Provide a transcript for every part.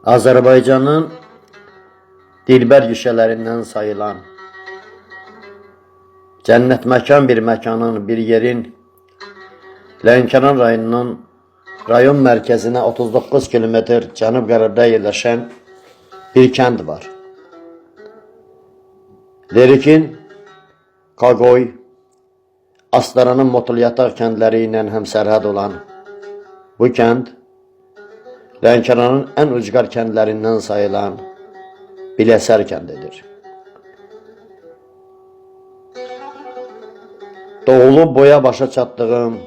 Azərbaycanın dilbər güşələrindən sayılan, cənnət məkan bir məkanın, bir yerin Lənkəran rayonunun rayon mərkəzinə 39 kilometr cənub-qərbdə yerləşən bir kənd var. Lerikin, Qaqoy, Astaranın Motulyataq kəndləri ilə həmsərhəd olan bu kənd, Lənkəranın ən ucqar kəndlərindən sayılan Biləsər kəndidir. Doğulub boya başa çatdığım,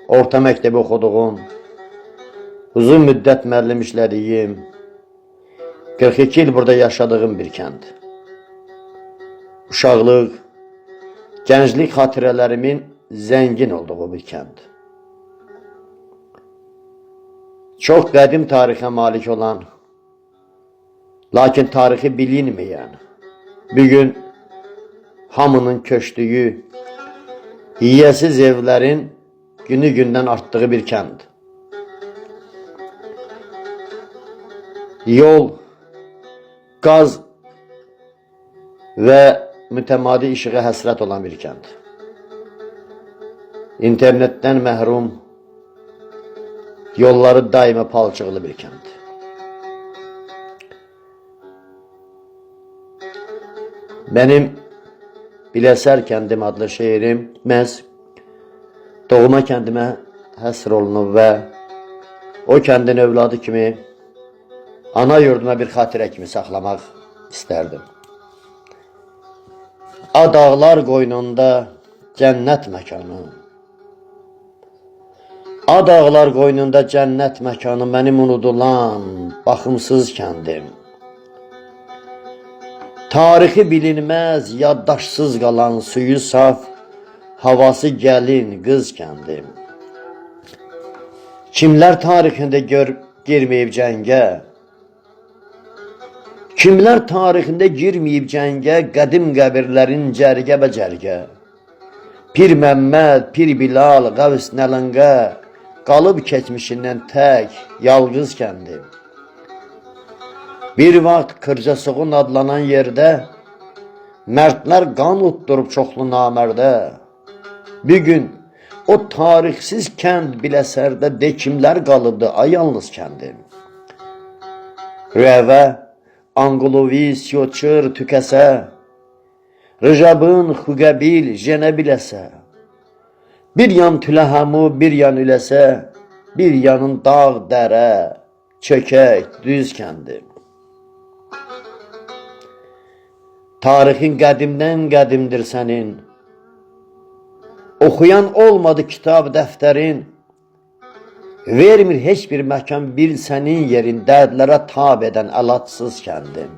orta məktəbi oxuduğum, uzun müddət müəllim işlədiyim, 42 il burada yaşadığım bir kənd. Uşaqlıq, gənclik xatirələrimin zəngin olduğu bir kənd. Çox qədim tarixə malik olan, lakin tarixi bilinməyən, bugün hamının köçdüyü, yiyəsiz evlərin günü-gündən artdığı bir kənd. Yol, qaz və mütəmadi işığa həsrət olan bir kənd. İnternetdən məhrum, yolları daima palçıqlı bir kənd. Benim Biləsər kəndim adlı şeirim məhz doğma kəndimə həsr olunub və o kəndin övladı kimi ana yurduma bir xatirə kimi saxlamaq istərdim. Dağlar qoynunda cənnət məkanı, dağlar qoynunda cənnət məkanı mənim unudulan, baxımsız kəndim. Tarixi bilinməz, yaddaşsız qalan suyu saf, havası gəlin qız kəndim. Kimlər tarixində girməyib cəngə? Kimlər tarixində girməyib cəngə, qədim qəbirlərin cərgə bə cərgə? Pir Məmməd, Pir Bilal, Qəvs Nələngə, qalıb keçmişindən tək, yalqız kəndim. Bir vaxt Kırcasoğun adlanan yerdə, mərdlər qan utdurub çoxlu namərdə. Bir gün o tarixsiz kənd Biləsərdə de kimlər qalıbdı, ay yalnız kəndim. Rəvə, Anqlovi, Syoçır, Tükəsə, Rıjabın, Xüqəbil, Jenə Biləsə. Bir yan Tüləhəmu, bir yan Üləsə, bir yanın dağ, dərə, çökək, düz kəndim. Tarixin qədimdən qədimdir sənin, oxuyan olmadı kitab dəftərin, vermir heç bir məkan bir sənin yerin, dərdlərə tab edən əlacsız kəndim.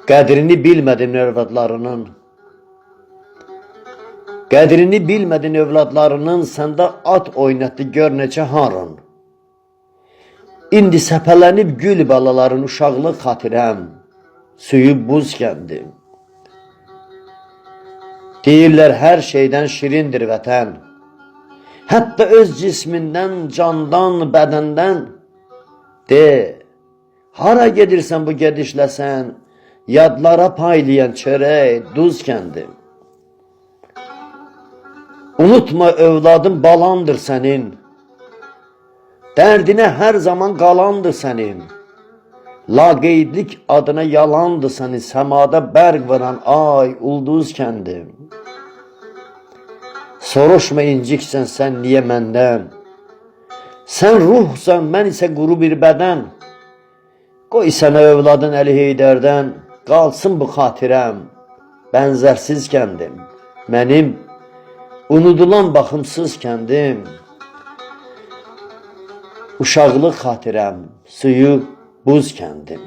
Qədrini bilmədin övladlarının, qədrini bilmədin övladlarının, səndə at oynatdı gör neçə harın. İndi səpələnib gül balaların uşaqlıq xatirəm, suyu buz kəndim. Deyirlər hər şeydən şirindir vətən, hətta öz cismindən, candan, bədəndən. De, hara gedirsən bu gedişləsən, yadlara paylayan çörək, duz kəndim. Unutma övladın balandır sənin, dərdinə hər zaman qalandır sənin. Laqeydlik adına yalandır sənin, səmada bərq varan ay, ulduz kəndim. Soruşma inciksən sən niyə məndən, sən ruhsan, mən isə quru bir bədən. Qoy sənə övladın Əli Heydərdən, qalsın bu xatirəm, bənzərsiz kəndim. Mənim unudulan baxımsız kəndim. Uşaqlıq xatirəm, suyu buz kəndim.